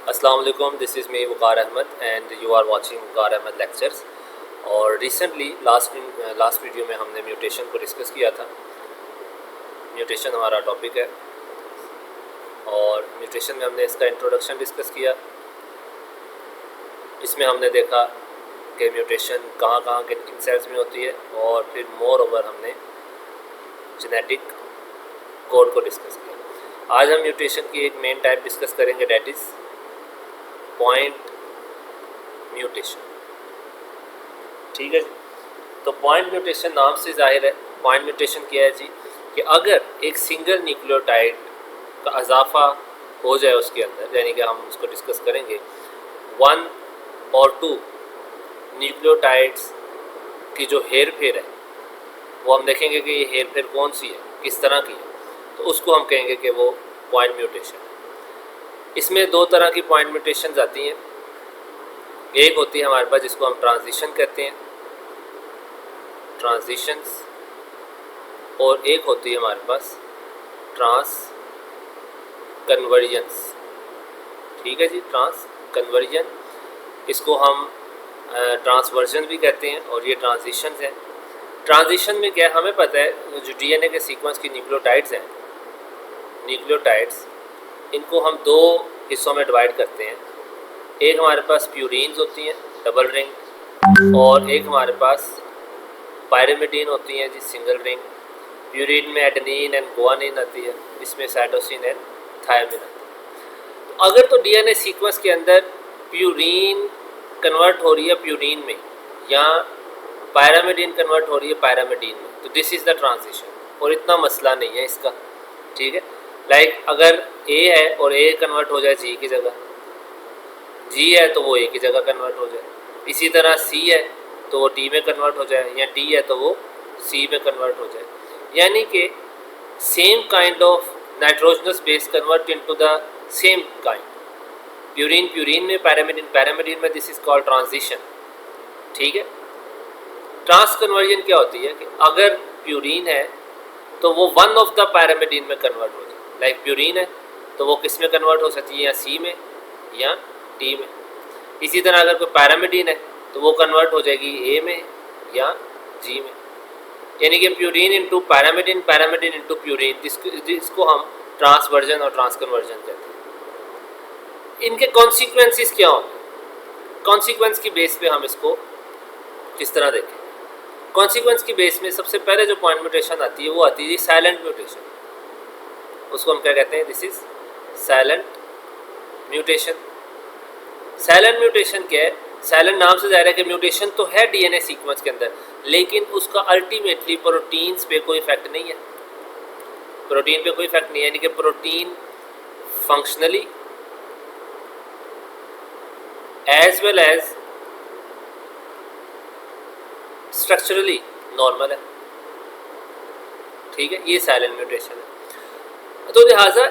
अस्सलाम वालेकुम, this is me Waqar Ahmad and you are watching Waqar Ahmad lectures. और रिसेंटली लास्ट वीडियो में हमने म्यूटेशन को डिस्कस किया था। म्यूटेशन हमारा टॉपिक है और म्यूटेशन में हमने इसका इंट्रोडक्शन डिस्कस किया। इसमें हमने देखा कि म्यूटेशन कहाँ कहाँ के किन सेल्स में होती है और फिर मोर ओवर हमने जेनेटिक कोड को डिस्कस किया। आज हम म्यूटेशन की एक मेन टाइप डिस्कस करेंगे, डैट इज़ पॉइंट म्यूटेशन। ठीक है जी। तो पॉइंट म्यूटेशन नाम से जाहिर है, पॉइंट म्यूटेशन क्या है जी, कि अगर एक सिंगल न्यूक्लियोटाइड का इजाफा हो जाए उसके अंदर, यानी कि हम उसको डिस्कस करेंगे 1 और 2 न्यूक्लियोटाइड्स की जो हेर फेर है वो हम देखेंगे कि ये हेर फेर कौन सी है, किस तरह की है, तो उसको हम कहेंगे कि वो पॉइंट म्यूटेशन है। इसमें दो तरह की पॉइंट म्यूटेशन आती हैं। एक होती है हमारे पास जिसको हम ट्रांजिशन कहते हैं, ट्रांजिशंस, और एक होती है हमारे पास ट्रांस कन्वर्जन्स। ठीक है जी, ट्रांस कन्वर्जन, इसको हम ट्रांसवर्जन भी कहते हैं और ये ट्रांजिशंस हैं। ट्रांजिशन में क्या है, हमें पता है जो डीएनए के सीक्वेंस की न्यूक्लियोटाइड्स हैं, न्यूक्लियोटाइड्स, इनको हम दो हिस्सों में डिवाइड करते हैं। एक हमारे पास प्यूरीन्स होती हैं डबल रिंग, और एक हमारे पास पायरिमिडीन होती हैं जी सिंगल रिंग। प्यूरीन में एडेनिन एंड गुआनिन आती है, इसमें साइटोसिन एंड थायमिन आती है। तो अगर तो डीएनए सीक्वेंस के अंदर प्यूरीन कन्वर्ट हो रही है प्यूरीन में, या पायरामिडीन कन्वर्ट हो रही है पायरामिडीन में, तो दिस इज़ द ट्रांजिशन। और इतना मसला नहीं है इसका। ठीक है, लाइक अगर ए है और ए कन्वर्ट हो जाए जी की जगह, जी है तो वो ए की जगह कन्वर्ट हो जाए, इसी तरह सी है तो वो टी में कन्वर्ट हो जाए, या टी है तो वो सी में कन्वर्ट हो जाए। यानी कि same kind of nitrogenous base convert into the same kind. Purine purine में, पैरामिडीन पैरामिडीन में, दिस इज कॉल्ड ट्रांजिशन। ठीक है। ट्रांस कन्वर्जन क्या होती है कि अगर प्यूरीन है तो वो वन ऑफ द पैरामिडीन में कन्वर्ट हो जाए। लाइक प्यूरीन है तो वो किस में कन्वर्ट हो सकती है, या सी में या टी में। इसी तरह अगर कोई पैरामिडीन है तो वो कन्वर्ट हो जाएगी ए में या जी में। यानी कि purine into pyrimidine, pyrimidine into purine, जिसको हम ट्रांसवर्जन और ट्रांस कन्वर्जन कहते हैं। इनके कॉन्सिक्वेंसेस क्या होंगे, कॉन्सिक्वेंस की बेस पे हम इसको किस तरह देखें। कॉन्सिक्वेंस की बेस में सबसे पहले जो पॉइंट म्यूटेशन आती है वो आती है साइलेंट म्यूटेशन। उसको हम क्या कहते हैं, this is silent mutation. Silent mutation क्या है, साइलेंट नाम से जाहिर है कि म्यूटेशन तो है डीएनए सीक्वेंस के अंदर, लेकिन उसका अल्टीमेटली प्रोटीन्स पे कोई इफेक्ट नहीं है। प्रोटीन पे कोई इफेक्ट नहीं है, यानी कि protein functionally as well as structurally normal है। ठीक है, ये साइलेंट म्यूटेशन है। तो लिहाजा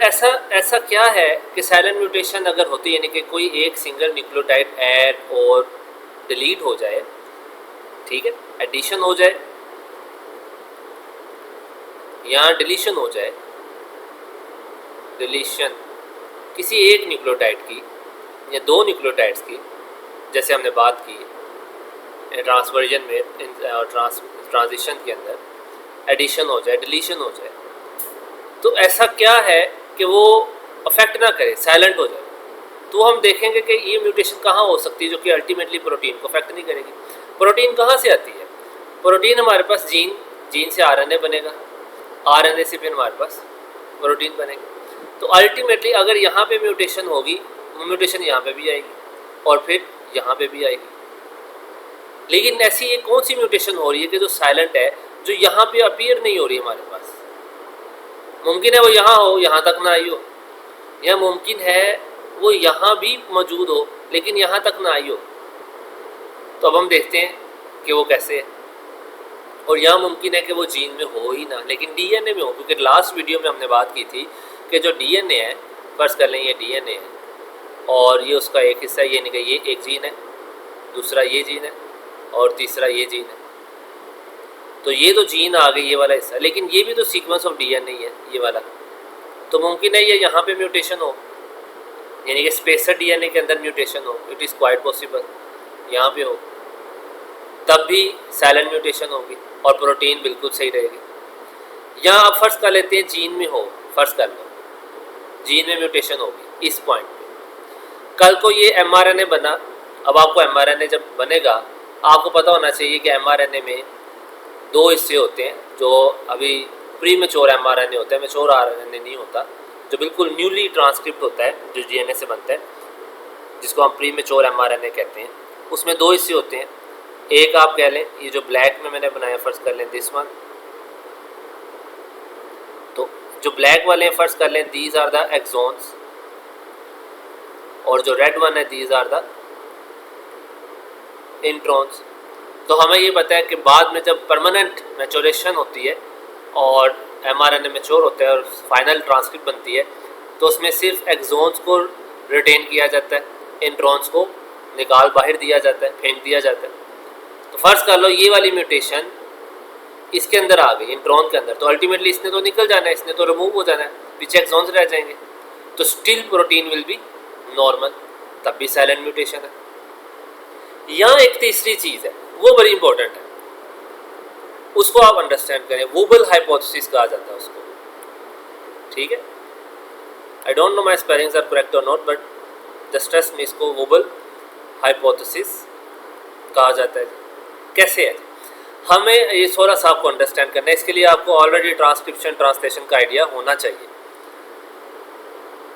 ऐसा क्या है कि साइलेंट म्यूटेशन अगर होती है, यानी कि कोई एक सिंगल न्यूक्लियोटाइड ऐड और डिलीट हो जाए, ठीक है, एडिशन हो जाए या डिलीशन हो जाए, डिलीशन किसी एक न्यूक्लियोटाइड की या दो न्यूक्लियोटाइड्स की, जैसे हमने बात की ट्रांसवर्जन में और ट्रांजिशन के अंदर एडिशन हो जाए, डिलीशन हो जाए, तो ऐसा क्या है कि वो अफेक्ट ना करे, साइलेंट हो जाए। तो हम देखेंगे कि ये म्यूटेशन कहाँ हो सकती है जो कि अल्टीमेटली प्रोटीन को अफेक्ट नहीं करेगी। प्रोटीन कहाँ से आती है, प्रोटीन हमारे पास जीन से आरएनए बनेगा, आरएनए से फिर हमारे पास प्रोटीन बनेगा। तो अल्टीमेटली अगर यहाँ पे म्यूटेशन होगी, म्यूटेशन यहाँ पे भी आएगी और फिर यहाँ पे भी आएगी। लेकिन ऐसी ये कौन सी म्यूटेशन हो रही है कि जो साइलेंट है, जो यहाँ पे अपीयर नहीं हो रही हमारे पास। मुमकिन है वो यहाँ हो, यहाँ तक ना आई हो, या मुमकिन है वो यहाँ भी मौजूद हो लेकिन यहाँ तक ना आई हो। तो अब हम देखते हैं कि वो कैसे है। और यहाँ मुमकिन है कि वो जीन में हो ही ना, लेकिन डीएनए में हो, क्योंकि लास्ट वीडियो में हमने बात की थी कि जो डीएनए है, फर्ज कर लें ये डीएनए है और ये उसका एक हिस्सा, ये नहीं कि ये एक जीन है, दूसरा ये जीन है और तीसरा ये जीन है। तो ये तो जीन आ गई, ये वाला हिस्सा, लेकिन ये भी तो सीक्वेंस ऑफ डीएनए है ये वाला। तो मुमकिन है ये यहाँ पे म्यूटेशन हो, यानी कि स्पेसर डीएनए के अंदर म्यूटेशन हो, इट इज़ क्वाइट पॉसिबल, यहाँ पे हो, तब भी साइलेंट म्यूटेशन होगी और प्रोटीन बिल्कुल सही रहेगी। यहाँ आप फर्ज कर लेते हैं जीन में हो, फर्ज कर लो जीन में म्यूटेशन होगी इस पॉइंट पे, कल को ये एमआरएनए बना। अब आपको एमआरएनए जब बनेगा आपको पता होना चाहिए कि एमआरएनए में दो हिस्से होते हैं, जो अभी प्री मेच्योर एमआरएनए होता है, मेच्योर आरएनए नहीं होता, जो बिल्कुल न्यूली ट्रांसक्रिप्ट होता है जो डीएनए से बनता है, जिसको हम प्री मेच्योर एमआरएनए कहते हैं। उसमें दो हिस्से होते हैं, एक आप कह लें ये जो ब्लैक में मैंने बनाया, फर्ज कर लें दिस वन, तो जो ब्लैक वाले हैं फर्ज कर लें दीज आर द एक्सोन्स, और जो रेड वन है दीज आर द इंट्रॉन्स। तो हमें ये पता है कि बाद में जब परमानेंट मैच्योरेशन होती है और एमआरएनए मैच्योर होता है और फाइनल ट्रांसक्रिप्ट बनती है, तो उसमें सिर्फ एक्सोन्स को रिटेन किया जाता है, इंट्रॉन्स को निकाल बाहर दिया जाता है, फेंक दिया जाता है। तो फर्ज कर लो ये वाली म्यूटेशन इसके अंदर आ गई, इंट्रॉन के अंदर, तो अल्टीमेटली इसने तो निकल जाना है, इसने तो रिमूव हो जाना है, पीछे एक्सोन्स रह जाएंगे, तो still protein will be normal, तब भी साइलेंट म्यूटेशन है। यहाँ एक तीसरी चीज़ है, वो बड़ी इंपॉर्टेंट है, उसको आप अंडरस्टैंड करें, वुबल हाइपोथेसिस कहा जाता है उसको, ठीक है। I don't know my spellings are correct or not, but just trust me, इसको वुबल हाइपोथेसिस कहा जाता है। कैसे है, हमें ये थोड़ा सा आपको अंडरस्टैंड करना है, इसके लिए आपको ऑलरेडी ट्रांसक्रिप्शन ट्रांसलेशन का आइडिया होना चाहिए।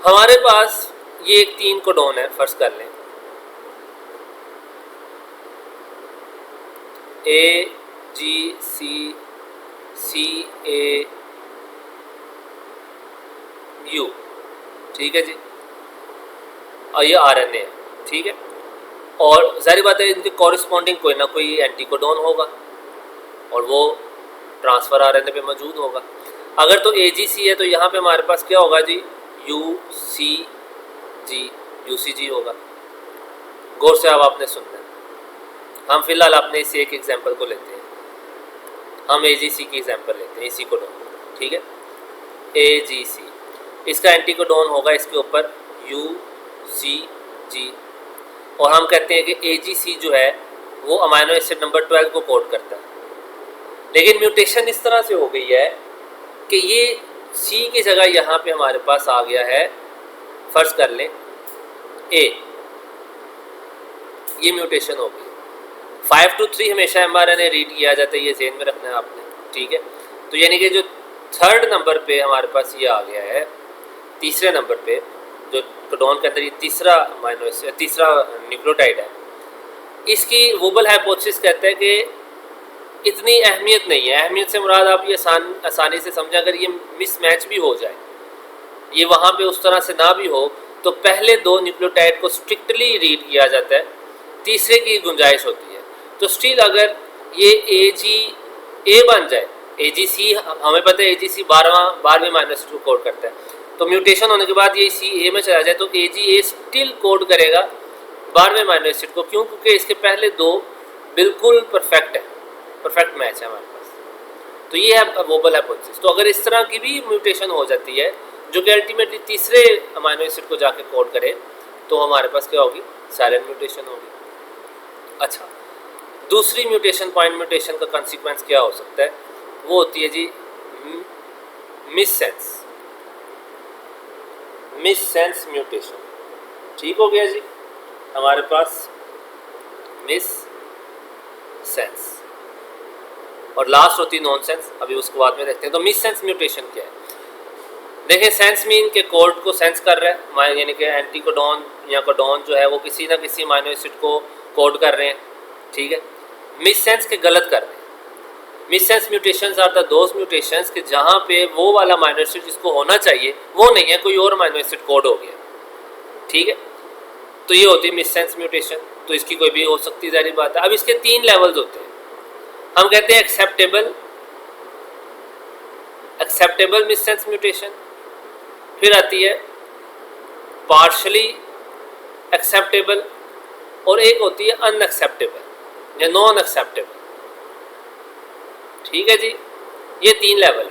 हमारे पास ये एक 3 कोडोन है, फर्ज कर लें ए जी सी सी ए यू, ठीक है जी, और ये आरएनए है, ठीक है। और जाहिर बात है इनके कॉरिस्पॉन्डिंग कोई ना कोई एंटीकोडोन होगा और वो ट्रांसफ़र आरएनए पे मौजूद होगा। अगर तो एजीसी है तो यहाँ पे हमारे पास क्या होगा जी, यूसीजी होगा। गौर से अब आपने सुनना है, हम फिलहाल अपने इसी एक एग्जांपल को लेते हैं, हम एजीसी की एग्जांपल लेते हैं, इसी कोडोन, ठीक है, एजीसी, इसका एंटीकोडोन होगा इसके ऊपर यूसीजी, और हम कहते हैं कि एजीसी जो है वो अमाइनो एसिड नंबर 12 को कोड करता है। लेकिन म्यूटेशन इस तरह से हो गई है कि ये सी की जगह यहाँ पे हमारे पास आ गया है, फर्ज कर लें ए, ये म्यूटेशन हो गई। 5 to 3 हमेशा एमआरएनए रीड किया जाता है, ये ज़हन में रखना है आपने, ठीक है। तो यानी कि जो 3rd नंबर पे हमारे पास ये आ गया है, तीसरे नंबर पे जो कोडोन के अंदर ये तीसरा अमाइनो एसिड, तीसरा न्यूक्लियोटाइड है, इसकी वुबल हाइपोथेसिस कहता है कि इतनी अहमियत नहीं है। अहमियत से मुराद आप ये आसानी से समझें, अगर ये मिसमैच भी हो जाए, ये वहाँ पे उस तरह से ना भी हो, तो पहले 2 न्यूक्लियोटाइड को स्ट्रिक्टली रीड किया जाता है, तीसरे की गुंजाइश होती है। तो स्टिल अगर ये ए बन जाए, एजीसी हमें पता है एजीसी 12वें माइनस को कोड करता है, तो म्यूटेशन होने के बाद ये सी ए में चला जाए तो ए स्टिल कोड करेगा 12वें माइनो एसिड को। क्यों? क्योंकि इसके पहले 2 बिल्कुल परफेक्ट है, परफेक्ट मैच है हमारे पास। तो ये है वोबल हाइपोथेसिस। तो अगर इस तरह की भी म्यूटेशन हो जाती है जो कि अल्टीमेटली तीसरे अमाइनो एसिड को जाके कोड करे, तो हमारे पास क्या होगी, साइलेंट म्यूटेशन होगी। अच्छा, दूसरी म्यूटेशन, पॉइंट म्यूटेशन का कंसिक्वेंस क्या हो सकता है, वो होती है जी मिससेंस म्यूटेशन। ठीक हो गया जी, हमारे पास मिससेंस, और लास्ट होती है नॉनसेंस, अभी उसको बाद में देखते हैं। तो मिससेंस म्यूटेशन क्या है, देखें, सेंस मीन के कोड को सेंस कर रहा है, यानी कि एंटीकोडोन या कोडोन जो है वो किसी ना किसी अमाइनो एसिड को कोड कर रहे हैं, ठीक है। मिससेंस के गलत कर रहे हैं। Missense mutations are the those mutations कि जहाँ पे वो वाला अमाइनो एसिड जिसको होना चाहिए वो नहीं है, कोई और अमाइनो एसिड कोड हो गया, ठीक है। तो ये होती है मिससेंस म्यूटेशन। तो इसकी कोई भी हो सकती है, जारी बात है। अब इसके 3 लेवल्स होते हैं। हम कहते हैं एक्सेप्टेबल मिससेंस म्यूटेशन, फिर आती है पार्शली एक्सेप्टेबल, और एक होती है अनएक्सेप्टेबल या नॉन एक्सेप्टेबल, ठीक है जी। ये 3 लेवल है।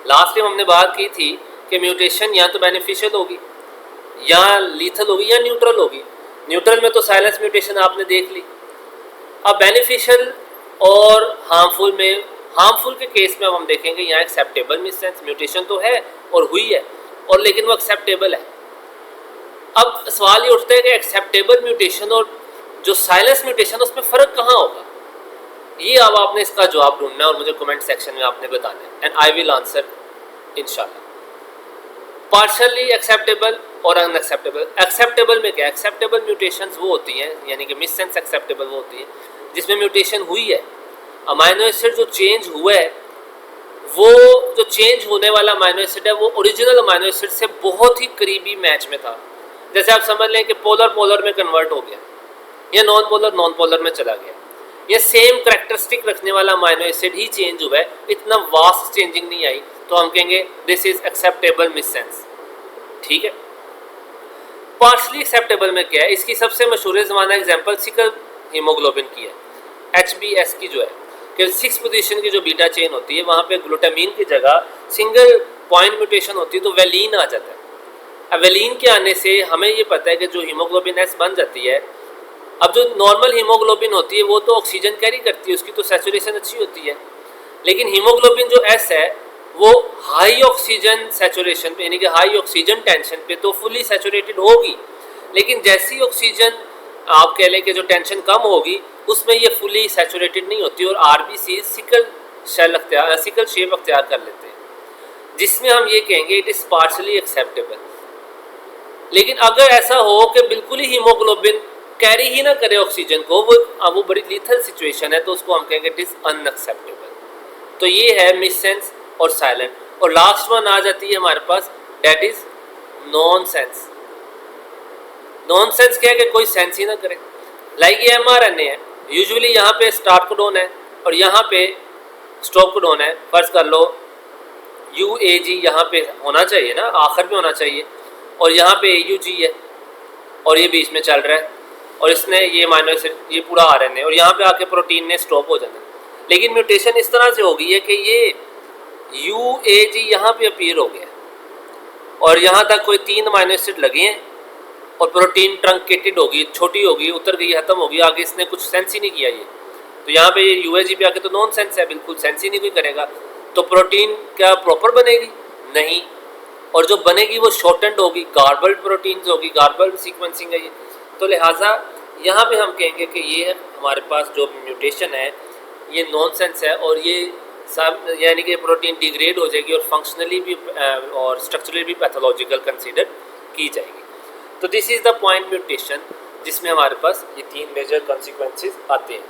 लास्ट टाइम हमने बात की थी कि म्यूटेशन या तो बेनिफिशियल होगी या लीथल होगी या न्यूट्रल होगी। न्यूट्रल में तो साइलेंस म्यूटेशन आपने देख ली। अब बेनिफिशियल और हार्मफुल में, हार्मफुल के केस में अब हम देखेंगे यहाँ एक्सेप्टेबल मिससेंस म्यूटेशन तो है और हुई है, और लेकिन वो एक्सेप्टेबल है। अब सवाल ये उठता है कि एक्सेप्टेबल म्यूटेशन और जो साइलेंस म्यूटेशन उसमें फ़र्क कहाँ होगा। ये अब आपने इसका जवाब ढूंढना है और मुझे कमेंट सेक्शन में आपने बताना है, एंड आई विल आंसर इंशाल्लाह। पार्शली एक्सेप्टेबल और अनएक्सेप्टेबल। एक्सेप्टेबल में क्या, एक्सेप्टेबल म्यूटेशंस वो होती हैं, यानी कि मिससेंस एक्सेप्टेबल वो होती है जिसमें म्यूटेशन हुई है, अमाइनो एसिड जो चेंज हुआ है, वो जो चेंज होने वाला अमाइनो एसिड है वो ओरिजिनल अमाइनो एसिड से बहुत ही करीबी मैच में था। जैसे आप समझ लें कि पोलर पोलर में कन्वर्ट हो गया, या नॉन पोलर में चला गया, ये सेम करैक्टरिस्टिक रखने वाला अमाइनो एसिड ही चेंज हुआ है, इतना वास्ट चेंजिंग नहीं आई, तो हम कहेंगे दिस इज एक्सेप्टेबल मिससेंस। ठीक है। पार्शली एक्सेप्टेबल में क्या है, इसकी सबसे मशहूर ज़माना एग्जांपल सिकल हीमोग्लोबिन की है, HbS की जो है कि 6 पोजीशन की जो बीटा चेन होती है वहाँ पे ग्लूटामीन की जगह सिंगल पॉइंट म्यूटेशन होती है तो वेलिन आ जाता है। अब वेलिन के आने से हमें ये पता है कि जो हीमोग्लोबिन S बन जाती है, अब जो नॉर्मल हीमोग्लोबिन होती है वो तो ऑक्सीजन कैरी करती है, उसकी तो सैचुरेशन अच्छी होती है, लेकिन हीमोग्लोबिन जो S है वो हाई ऑक्सीजन सैचुरेशन पे, यानी कि हाई ऑक्सीजन टेंशन पे तो फुली सैचुरेटेड होगी, लेकिन जैसी ऑक्सीजन आप कह लें कि जो टेंशन कम होगी उसमें ये फुली सैचुरेटेड नहीं होती और RBC सिकल शेप अख्तियार कर लेते हैं, जिसमें हम ये कहेंगे इट इज़ पार्शली एक्सेप्टेबल। लेकिन अगर ऐसा हो कि बिल्कुल ही हीमोग्लोबिन कैरी ही ना करे ऑक्सीजन को, वो बड़ी लीथल सिचुएशन है, तो उसको हम कहेंगे इट इज़ अनएक्सेप्टेबल। तो ये है मिससेंस और साइलेंट। और लास्ट वन आ जाती है हमारे पास, डेट इज नॉनसेंस। नॉनसेंस क्या है कि कोई सेंस ही ना करे। लाइक ये mRNA है, यूजुअली यहाँ पे स्टार्ट कोडोन है और यहाँ पे स्टॉप कोडोन है। फर्ज कर लो UAG यहाँ पे होना चाहिए ना, आखिर में होना चाहिए, और यहाँ पे AUG है और ये बीच में चल रहा है, और इसने ये अमाइनो एसिड ये पूरा RNA, और यहाँ पे आके प्रोटीन ने स्टॉप हो जाना। लेकिन म्यूटेशन इस तरह से हो गई है कि ये UAG यहाँ पे अपीयर हो गया और यहाँ तक कोई 3 अमाइनो एसिड लगे हैं और प्रोटीन ट्रंकेटेड होगी, छोटी होगी, उतर गई, खत्म होगी, आगे इसने कुछ सेंस ही नहीं किया ये। तो यहाँ पे ये UAG पे आके तो नॉन सेंस है, बिल्कुल सेंस ही नहीं कोई करेगा। तो प्रोटीन क्या प्रॉपर बनेगी? नहीं, और जो बनेगी वो शॉर्टेंड होगी, गार्बल्ड प्रोटीन्स होगी, गार्बल्ड सीक्वेंसिंग है ये। तो लिहाजा यहाँ पे हम कहेंगे कि ये हमारे पास जो म्यूटेशन है ये नॉनसेंस है, और ये सब यानी कि प्रोटीन डिग्रेड हो जाएगी और फंक्शनली भी और स्ट्रक्चरली भी पैथोलॉजिकल कंसीडर की जाएगी। तो this is the point mutation, जिसमें हमारे पास ये 3 मेजर कॉन्सिक्वेंसेस आते हैं।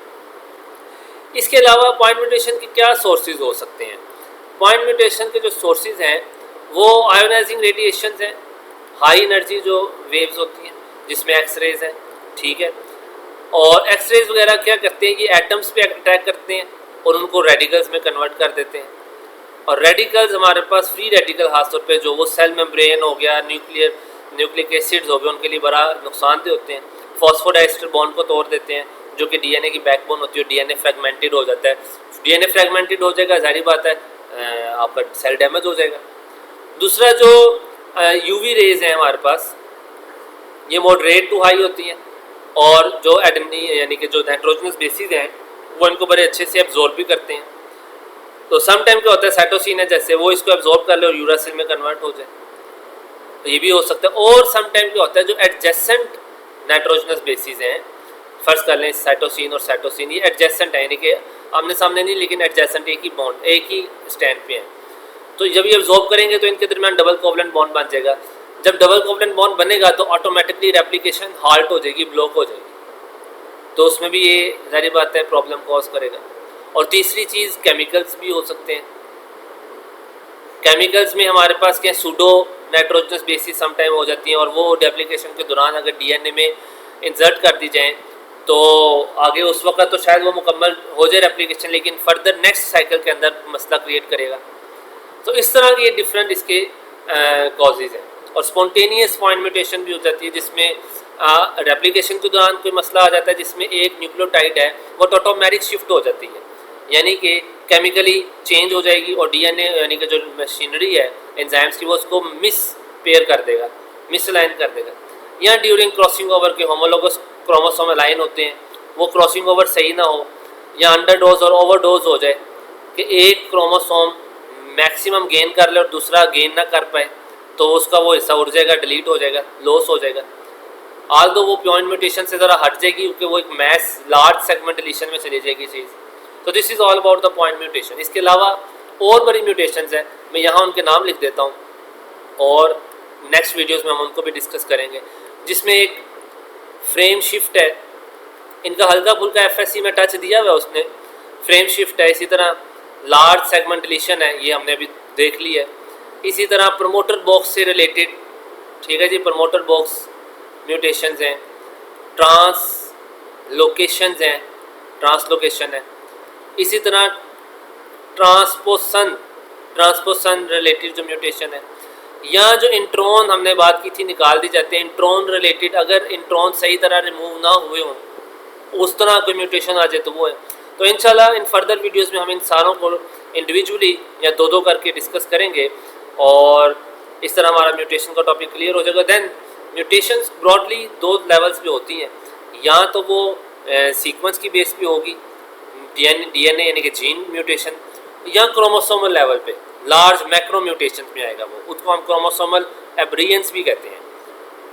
इसके अलावा पॉइंट म्यूटेशन के क्या सोर्सेज हो सकते हैं? पॉइंट म्यूटेशन के जो सोर्सेज हैं वो आयोनाइजिंग रेडिएशन हैं, हाई एनर्जी जो वेव्स होती हैं जिसमें एक्सरेज है, ठीक है। और एक्सरेज वगैरह क्या करते हैं, ये एटम्स पे अटैक करते हैं और उनको रेडिकल्स में कन्वर्ट कर देते हैं। और रेडिकल्स हमारे पास फ्री रेडिकल खासतौर पे जो वो सेल मेम्ब्रेन हो गया, न्यूक्लिक एसिड्स हो गए, उनके लिए बड़ा नुकसानदेह होते हैं। फॉस्फोडाइस्टर बॉन्ड को तोड़ देते हैं जो कि डीएनए की बैकबोन होती है, डीएनए फ्रेगमेंटेड हो जाता है। डीएनए फ्रेगमेंटेड हो जाएगा, जाहिर बात है आपका सेल डैमेज हो जाएगा। दूसरा जो यूवी रेज हैं हमारे पास, ये मॉडरेट टू हाई होती हैं, और जो एडमनी यानी कि जो नाइट्रोजनस बेसिस हैं वो इनको बड़े अच्छे से एब्जॉर्ब भी करते हैं। तो सम टाइम क्या होता है, साइटोसिन है जैसे, वो इसको एब्जॉर्ब कर ले और यूरासिल में कन्वर्ट हो जाए, तो ये भी हो सकता है। और सम टाइम क्या होता है, जो एडजेसेंट नाइट्रोजनस बेसिस हैं, फर्ज कर लें साइटोसिन और साइटोसिन, ये एडजेसेंट है, यानी कि आमने सामने नहीं, लेकिन एडजेसेंट एक ही बॉन्ड, एक ही स्टैंड पे हैं। तो जब ये एब्जॉर्ब करेंगे तो इनके दरमियान डबल कोवलेंट बॉन्ड बन जाएगा। जब डबल कोवलेंट बॉन्ड बनेगा तो ऑटोमेटिकली रेप्लिकेशन हाल्ट हो जाएगी, ब्लॉक हो जाएगी, तो उसमें भी ये जाहिर बात है प्रॉब्लम कॉज करेगा। और तीसरी चीज़ केमिकल्स भी हो सकते हैं। केमिकल्स में हमारे पास क्या सूडो नाइट्रोजनस बेसिस समटाइम हो जाती हैं, और वो रेप्लिकेशन के दौरान अगर डीएनए में इंसर्ट कर दी जाएँ तो आगे उस वक्त तो शायद वो मुकम्मल हो जाए रेप्लिकेशन, लेकिन फर्दर नेक्स्ट साइकिल के अंदर मसला क्रिएट करेगा। तो इस तरह के ये डिफरेंट इसके कॉजेज़ हैं। और स्पॉन्टेनियस पॉइंट म्यूटेशन भी हो जाती है, जिसमें रेप्लिकेशन के दौरान कोई मसला आ जाता है जिसमें एक न्यूक्लियोटाइड है वो ऑटोमेटिक शिफ्ट हो जाती है, यानी कि केमिकली चेंज हो जाएगी, और डीएनए यानी कि जो मशीनरी है एंजाइम्स की वो उसको मिस पेयर कर देगा, मिसअलाइन कर देगा। या ड्यूरिंग क्रॉसिंग ओवर के होमोलोगस क्रोमोसोम अलाइन होते हैं, वो क्रॉसिंग ओवर सही ना हो या अंडरडोज और ओवरडोज हो जाए कि एक क्रोमोसोम मैक्सिमम गेन कर ले और दूसरा गेन ना कर पाए, तो उसका वो हिस्सा उड़ जाएगा, डिलीट हो जाएगा, लॉस हो जाएगा। आल दो वो पॉइंट म्यूटेशन से ज़रा हट जाएगी क्योंकि वो एक मैस लार्ज सेगमेंट डिलीशन में चली जाएगी चीज़। तो this is all about the point mutation. इसके अलावा और बड़ी म्यूटेशंस हैं, मैं यहाँ उनके नाम लिख देता हूँ और नेक्स्ट वीडियोस में हम उनको भी डिस्कस करेंगे। जिसमें एक फ्रेम शिफ्ट है, इनका हल्का फुल्का एफएससी में टच दिया हुआ है उसने, फ्रेम शिफ्ट है। इसी तरह लार्ज सेगमेंट डिलीशन है, ये हमने अभी देख लिया है। इसी तरह प्रमोटर बॉक्स से रिलेटेड, ठीक है जी, प्रमोटर बॉक्स म्यूटेशंस हैं, ट्रांसलोकेशंस हैं, ट्रांसलोकेशन है। इसी तरह ट्रांसपोसन रिलेटेड जो म्यूटेशन है, या जो इंट्रॉन हमने बात की थी निकाल दी जाते हैं, इंट्रॉन रिलेटेड अगर इंट्रॉन सही तरह रिमूव ना हुए हों, उस तरह कोई म्यूटेशन आ जाए तो वो है। तो इंशाल्लाह इन फर्दर वीडियोस में हम इन सारों को इंडिविजुअली या दो दो करके डिस्कस करेंगे और इस तरह हमारा म्यूटेशन का टॉपिक क्लियर हो जाएगा। देन म्यूटेशंस ब्रॉडली दो लेवल्स पे होती हैं, या तो वो सीक्वेंस की बेस पे होगी, डीएनए यानी कि जीन म्यूटेशन, या क्रोमोसोमल लेवल पे लार्ज मैक्रो म्यूटेशन में आएगा वो, उसको हम क्रोमोसोमल एब्रियंस भी कहते हैं।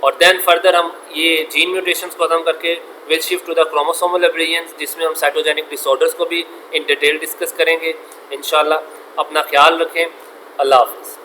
और देन फर्दर हम ये जीन म्यूटेशंस को ख़त्म करके will shift to the chromosomal aberrations, जिसमें हम साइटोजेनिक डिसऑर्डर्स को भी इन डिटेल डिस्कस करेंगे इंशाल्लाह। अपना ख्याल रखें, अल्लाह हाफ़िज़।